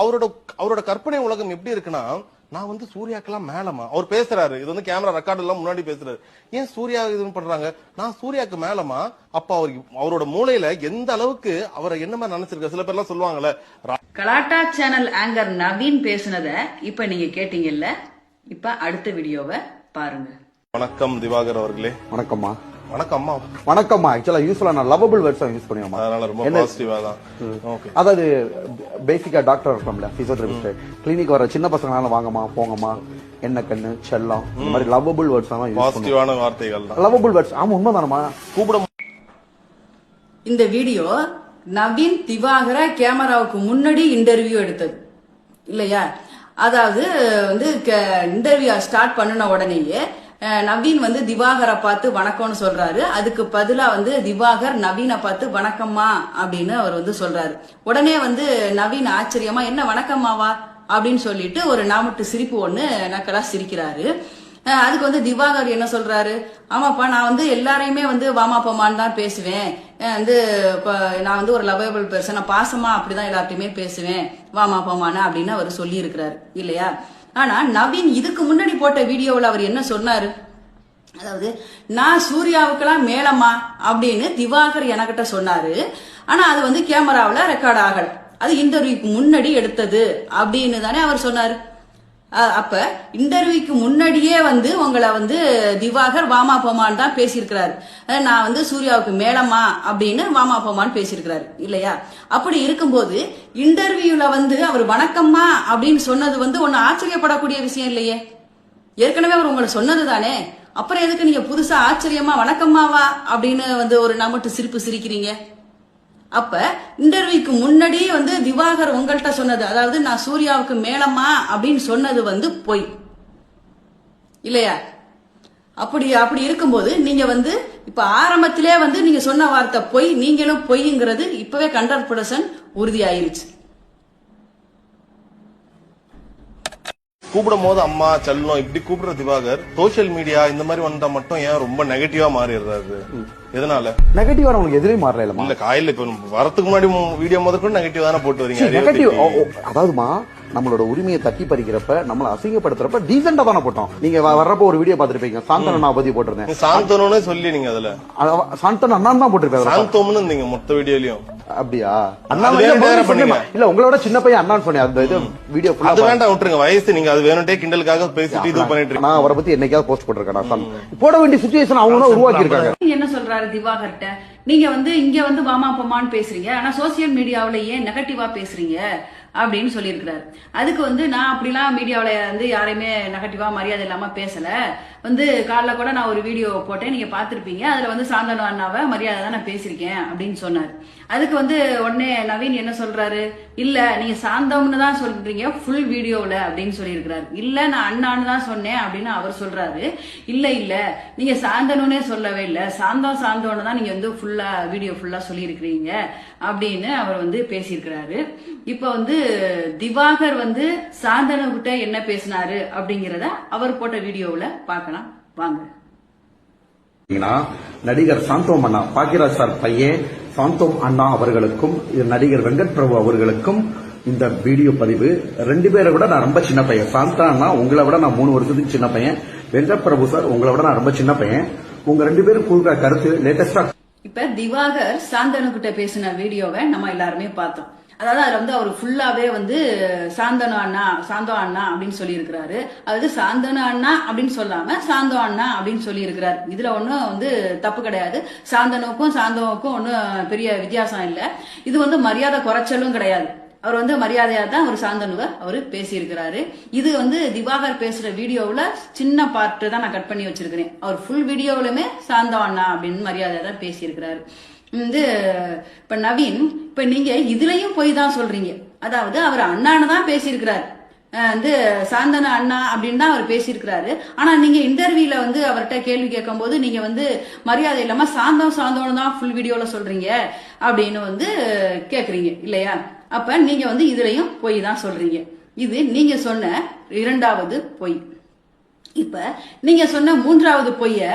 அவரோட அவரோட கற்பனை உலகம் எப்படி இருக்குன்னா, நான் வந்து சூர்யாக்கெல்லாம் மேலமா அவர் பேசுறாரு. இது வந்து கேமரா ரெக்கார்ட் எல்லாம் முன்னாடி பேசுறாரு. ஏன் சூர்யா இது பண்றாங்க? நான் சூர்யாக்கு மேலமா. அப்ப அவரோட மூளையில எந்த அளவுக்கு அவரை என்ன மாதிரி நினைச்சிருக்க சில பேர்லாம் சொல்லுவாங்கல்ல. கலாட்டா சேனல் ஆங்கர் நவீன் பேசுனத இப்ப நீங்க கேட்டீங்கல்ல. இப்ப அடுத்த வீடியோவை பாருங்க. வணக்கம் திவாகர் அவர்களே. வணக்கம்மா. வணக்கம்மா. வணக்கம்மா. ஆக்சுவலா யூஸ்வலா நான் லவபிள் வேர்ட்ஸ் யூஸ் பண்ணுவேன். அதனால ரொம்ப பாசிட்டிவா தான். ஓகே. அதாவது பேசிக்கா டாக்டர் இருக்கோம்ல, பிசியோதெரபிஸ்ட், கிளினிக் வர சின்ன பசங்களால வாங்கம்மா போங்கம்மா என்ன கண்ணு செல்லம் இந்த மாதிரி லவபிள் வேர்ட்ஸ் தான் யூஸ் பண்ணுவேன். பாசிட்டிவான வார்த்தைகள் தான். Lovable words. ஆமா உண்மைதானமா. கூப்பிட இந்த வீடியோ நவீன் திவாகர கேமராவுக்கு முன்னாடி இன்டர்வியூ எடுத்தது இல்லையா? அதாவது வந்து இன்டர்வியூ ஸ்டார்ட் பண்ணின உடனேயே நவீன் வந்து திவாகரை பார்த்து வணக்கம்னு சொல்றாரு. அதுக்கு பதிலா வந்து திவாகர் நவீனை பார்த்து வணக்கம்மா அப்படின்னு அவர் வந்து சொல்றாரு. உடனே வந்து நவீன் ஆச்சரியமா என்ன வணக்கம்மாவா அப்படின்னு சொல்லிட்டு ஒரு நாமட்டு சிரிப்பு ஒண்ணு நக்கலா சிரிக்கிறாரு. அதுக்கு வந்து திவாகர் என்ன சொல்றாரு, ஆமாப்பா நான் வந்து எல்லாரையுமே வந்து வாமா போமான்னு தான் பேசுவேன். வந்து நான் வந்து ஒரு லவபிள் பெர்சன், நான் பாசமா அப்படிதான் எல்லார்ட்டையுமே பேசுவேன் வாமா போமானா அப்படின்னு அவர் சொல்லி இருக்கிறாரு இல்லையா? ஆனா நவீன் இதுக்கு முன்னாடி போட்ட வீடியோவில் அவர் என்ன சொன்னாரு, அதாவது நான் சூர்யாவுக்கெல்லாம் மேலமா அப்படின்னு திவாகர் எனக்கிட்ட சொன்னாரு. ஆனா அது வந்து கேமராவில் ரெக்கார்ட் ஆகல, அது இன்டர்வியூக்கு முன்னாடி எடுத்தது அப்படின்னு தானே அவர் சொன்னாரு. அப்ப இன்டர்வியூக்கு முன்னாடியே வந்து உங்களை வந்து திவாகர் வாமா போமான்னு தான் பேசியிருக்கிறாரு. நான் வந்து சூர்யாவுக்கு மேலமா அப்படின்னு வாமா போமான்னு பேசியிருக்கிறாரு இல்லையா? அப்படி இருக்கும்போது இன்டர்வியூல வந்து அவர் வணக்கம்மா அப்படின்னு சொன்னது வந்து ஒன்னு ஆச்சரியப்படக்கூடிய விஷயம் இல்லையே. ஏற்கனவே அவர் உங்களை சொன்னது தானே. அப்புறம் எதுக்கு நீங்க புதுசா ஆச்சரியமா வணக்கம்மாவா அப்படின்னு வந்து ஒரு நமட்டு சிரிப்பு சிரிக்கிறீங்க? அப்ப இன்டர்வியூக்கு முன்னாடியே வந்து திவாகர் உங்கள்கிட்ட சொன்னது, அதாவது நான் சூர்யாவுக்கு மேலம்மா அப்படின்னு சொன்னது வந்து பொய் இல்லையா? அப்படி இருக்கும்போது நீங்க வந்து இப்ப ஆரம்பத்திலே வந்து நீங்க சொன்ன வார்த்தை பொய், நீங்களும் பொய்ங்கிறது இப்பவே 100% உறுதியாயிருச்சு. கூப்பிடும் போது அம்மா செல்லம் இப்படி கூப்பிடுற திவாகர் சோசியல் மீடியா இந்த மாதிரி வந்தா மட்டும் ஏன் ரொம்ப நெகட்டிவா மாறிடுறாரு? எதனால நெகட்டிவா உங்களுக்கு எதிரே மாறல? இல்ல காலையில இப்ப வரதுக்கு முன்னாடி வீடியோ முதற்கொண்டு நெகட்டிவ் தானே போட்டு வரீங்க. நெகட்டிவ் அதாவதுமா நம்மளோட உரிமையை தட்டி பறிக்கிறப்ப நம்மள அசிங்கப்படுத்துறப்ப டீசெண்டா தானே போட்டோம். நீங்க வர்றப்ப ஒரு வீடியோ பாத்துருப்பீங்க, சாந்தனா பத்தி போட்டிருந்தேன். சாந்தனு சொல்லி நீங்க அதுல சாந்தன் அண்ணா தான் போட்டிருப்பேன். சாந்தோம்னு நீங்க மொத்த வீடியோலயும் அப்படியா? அண்ணா இல்ல உங்களோட சின்ன பையன் அண்ணான்னு சொன்னேன். அந்த இது வீடியோ அது வேண்டாம் விட்டுருங்க. வயசு நீங்க அது வேணும்ட்டே கிண்டலுக்காக பேசிட்டு இது பண்ணிட்டு இருக்கீங்க. நான் அவரை பத்தி என்னைக்காவது போஸ்ட் போட்டிருக்கேன். போட வேண்டிய சிச்சுவேஷன் அவங்க தான் உருவாக்கி இருக்காங்க. என்ன சொல்றாரு திவாகர்ட்ட, நீங்க வந்து இங்க வந்து வாமா போமான்னு பேசுறீங்க, ஆனா சோசியல் மீடியாவில ஏன் நெகட்டிவா பேசுறீங்க அப்படின்னு சொல்லியிருக்கிறாரு. அதுக்கு வந்து நான் அப்படிலாம் மீடியாவில வந்து யாரையுமே நெகட்டிவா மரியாதை இல்லாம பேசல. வந்து காலைல கூட நான் ஒரு வீடியோ போட்டேன், நீங்க பாத்திருப்பீங்க. அதுல வந்து சாந்தனு அண்ணாவை மரியாதை தான் நான் பேசியிருக்கேன் அப்படின்னு சொன்னாரு. அதுக்கு வந்து உடனே நவீன் என்ன சொல்றாரு, இல்ல நீங்க சாந்தம்னு தான் சொல்றீங்க ஃபுல் வீடியோல அப்படின்னு சொல்லியிருக்கிறாரு. இல்ல நான் அண்ணான்னு தான் சொன்னேன் அப்படின்னு அவர் சொல்றாரு. இல்ல நீங்க சாந்தனுனே சொல்லவே இல்ல, சாந்தோன்னு தான் நீங்க வந்து ஃபுல்லா வீடியோ ஃபுல்லா சொல்லியிருக்கிறீங்க அப்படின்னு அவர் வந்து பேசியிருக்கிறாரு. இப்ப வந்து திவாகர் வந்து சாந்தனு கிட்ட என்ன பேசினாரு அப்படிங்கறத அவர் போட்ட வீடியோல பார்க்கலாம் வாங்க. நடிகர் சாந்தோம் அண்ணா, பாக்கியராஜ் சார் பையன் சாந்தோம் அண்ணா அவர்களுக்கும் நடிகர் வெங்கட் பிரபு அவர்களுக்கும் இந்த வீடியோ பதிவு. 2 பேரை விட நான் ரொம்ப சின்ன பையன். சாந்தா அண்ணா உங்களை விட நான் 3 வருஷத்துக்கு சின்ன பையன். வெங்கட் பிரபு சார் உங்களை விட நான் ரொம்ப சின்ன பையன். உங்க 2 பேரும் கொடுக்குற கருத்து லேட்டஸ்டா. இப்ப திவாகர் சாந்தனு கிட்ட பேசின வீடியோவை நம்ம எல்லாருமே பார்த்தோம். அதாவது அதுல வந்து அவர் ஃபுல்லாவே வந்து சாந்தோ அண்ணா அப்படின்னு சொல்லி இருக்கிறாரு. அதாவது சாந்தனு அண்ணா அப்படின்னு சொல்லாம சாந்தோ அண்ணா அப்படின்னு சொல்லி இருக்கிறாரு. இதுல ஒன்னும் வந்து தப்பு கிடையாது. சாந்தனுக்கும் சாந்தோவுக்கும் ஒன்னும் பெரிய வித்தியாசம் இல்ல. இது வந்து மரியாதை குறைச்சலும் கிடையாது. அவர் வந்து மரியாதையா தான் ஒரு சாந்தனுவை அவரு பேசியிருக்கிறாரு. இது வந்து திவாகர் பேசுற வீடியோவுல சின்ன பார்ட் தான் நான் கட் பண்ணி வச்சிருக்கிறேன். அவர் ஃபுல் வீடியோவிலுமே சாந்தோ அண்ணா அப்படின்னு மரியாதையா தான் பேசியிருக்கிறாரு. வந்து இப்ப நவீன், இப்ப நீங்க இதுலயும் போய் தான் சொல்றீங்க. அதாவது அவர் அண்ணான்னு தான் பேசியிருக்கிறாரு, வந்து சாந்தன அண்ணா அப்படின்னு தான் அவர் பேசியிருக்கிறாரு. ஆனா நீங்க இன்டர்வியூல வந்து அவர்கிட்ட கேள்வி கேட்கும் போது நீங்க வந்து மரியாதை இல்லாம சாந்தோன்னு தான் ஃபுல் வீடியோல சொல்றீங்க அப்படின்னு வந்து கேக்குறீங்க இல்லையா? அப்ப நீங்க வந்து இதுலயும் பொய் தான் சொல்றீங்க. இது நீங்க சொன்ன 2வது பொய். இப்ப நீங்க சொன்ன 3வது பொய்ய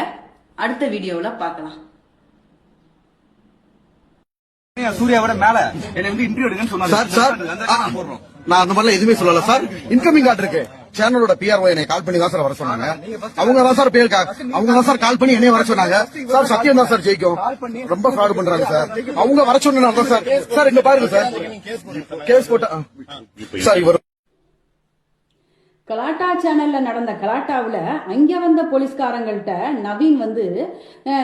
அடுத்த வீடியோல பார்க்கலாம். சூர்யாவோட மேல என்ன வந்து இன்டர்வியூ எடுங்கன்னு சொன்னாரு. நான் அந்த மாதிரிலாம் எதுவுமே சொல்லல சார். இன்கமிங் கார்டு இருக்கு. சேனலோட பிஆர்ஓ என்னை கால் பண்ணி தான் சார் வர சொன்னாங்க. அவங்க தான் சார் அவங்க தான் சார் கால் பண்ணி என்னைய வர சொன்னாங்க. சார் சத்தியம் தான் சார் ஜெயிக்கும். ரொம்ப ஃப்ராட் பண்றாங்க சார். அவங்க வர சொன்னாங்க சார். சார் இங்க பாருங்க சார், கேஸ் போட்ட சார் இவர் கலாட்டா சேனல்ல நடந்த கலாட்டாவில் அங்க வந்த போலீஸ்காரங்கள்ட்ட நவீன் வந்து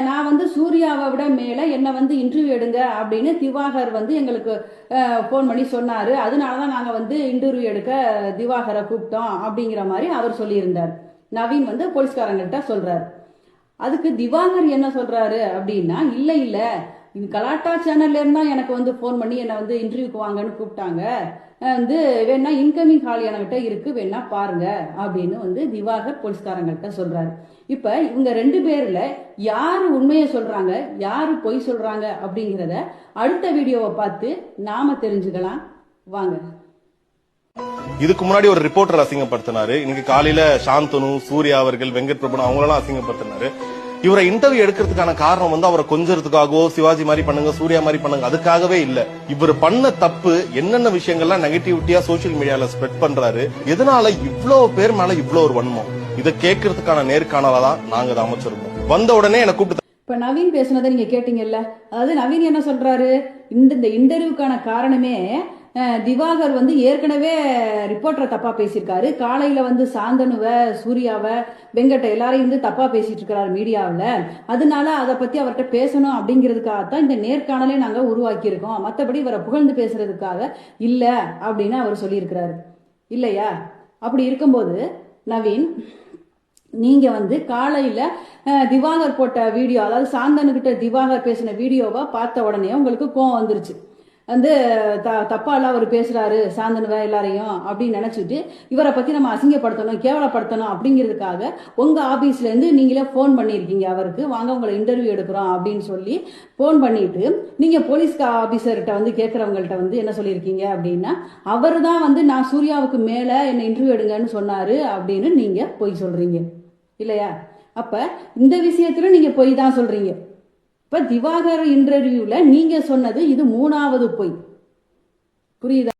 நான் வந்து சூர்யாவை விட மேல என்ன வந்து இன்டர்வியூ எடுங்க அப்படின்னு திவாகர் வந்து எங்களுக்கு போன் பண்ணி சொன்னாரு. அதனாலதான் நாங்க வந்து இன்டர்வியூ எடுக்க திவாகரை கூப்பிட்டோம் அப்படிங்கிற மாதிரி அவர் சொல்லியிருந்தார். நவீன் வந்து போலீஸ்காரங்கள்ட்ட சொல்றாரு. அதுக்கு திவாகர் என்ன சொல்றாரு அப்படின்னா, இல்ல கலாட்டா சேனல்ல இருந்தா எனக்கு வந்து போன் பண்ணி என்ன வந்து இன்டர்வியூக்கு வாங்கன்னு கூப்பிட்டாங்க. வந்து வேணா இன்கமிங் கால் என்கிட்ட இருக்கு, வேணா பாருங்க அப்படின்னு வந்து திவாகர் போலீஸ்காரங்கள்ட்ட சொல்றாரு. இப்ப இவங்க 2 பேர்ல யாரு உண்மையை சொல்றாங்க, யாரு பொய் சொல்றாங்க அப்படிங்கிறத அடுத்த வீடியோவை பார்த்து நாம தெரிஞ்சுக்கலாம் வாங்க. இதுக்கு முன்னாடி ஒரு ரிப்போர்ட்டர் அசிங்கப்படுத்தினாரு. இன்னைக்கு காலையில சாந்தனு, சூர்யா அவர்கள், வெங்கட் பிரபு அவங்களெல்லாம் அசிங்கப்படுத்தினாரு. இவரை இன்டர்வியூ எடுக்கிறதுக்கான காரணம் வந்து அவரை கொஞ்சறதுக்காகவோ சிவாஜி மாதிரி பண்ணுங்க, சூர்யா மாதிரி பண்ணுங்க அதுக்காகவே இல்ல. இவர் பண்ண தப்பு என்னென்ன விஷயங்கள்லாம் நெகட்டிவிட்டியா சோசியல் மீடியால ஸ்ப்ரெட் பண்றாரு, எதனால இவ்வளவு பேர் மேல இவ்வளவு ஒரு வன்மம், இதை கேட்கறதுக்கான நேர்காணலா தான் நாங்க அதை அமைச்சிருந்தோம். வந்த உடனே என்ன கூப்பிட்டு இப்ப நவீன் பேசுனதை நீங்க கேட்டீங்கல்ல, அதாவது நவீன் என்ன சொல்றாரு, இந்த இன்டர்வியூக்கான காரணமே திவாகர் வந்து ஏற்கனவே ரிப்போர்ட்டரை தப்பா பேசியிருக்காரு. காலையில வந்து சாந்தனுவை, சூர்யாவை, வெங்கட்ட எல்லாரையும் வந்து தப்பா பேசிட்டு இருக்கிறாரு மீடியாவில். அதனால அதை பத்தி அவர்கிட்ட பேசணும் அப்படிங்கிறதுக்காகத்தான் இந்த நேர்காணலே நாங்க உருவாக்கி இருக்கோம். மற்றபடி இவரை புகழ்ந்து பேசுறதுக்காக இல்ல அப்படின்னு அவர் சொல்லியிருக்கிறாரு இல்லையா? அப்படி இருக்கும்போது நவீன், நீங்க வந்து காலையில திவாகர் போட்ட வீடியோ, அதாவது சாந்தனுக்கிட்ட திவாகர் பேசின வீடியோவை பார்த்த உடனே உங்களுக்கு கோவம் வந்துருச்சு. வந்து தப்பாலாம் அவர் பேசுறாரு சாந்தனுவ எல்லாரையும் அப்படின்னு நினைச்சிட்டு இவரை பத்தி நம்ம அசிங்கப்படுத்தணும், கேவலப்படுத்தணும் அப்படிங்கிறதுக்காக உங்க ஆபீஸ்ல இருந்து நீங்களே போன் பண்ணிருக்கீங்க அவருக்கு, வாங்க உங்களை இன்டர்வியூ எடுக்கிறோம் அப்படின்னு சொல்லி போன் பண்ணிட்டு நீங்க போலீஸ் ஆபீசர்கிட்ட வந்து கேட்கறவங்கள்ட்ட வந்து என்ன சொல்லியிருக்கீங்க அப்படின்னா, அவர் தான் வந்து நான் சூர்யாவுக்கு மேல என்ன இன்டர்வியூ எடுங்கன்னு சொன்னாரு அப்படின்னு நீங்க பொய் சொல்றீங்க இல்லையா? அப்ப இந்த விஷயத்துல நீங்க பொய் தான் சொல்றீங்க. இப்ப திவாகர் இன்டர்வியூல நீங்க சொன்னது இது 3வது பொய். புரியுதா?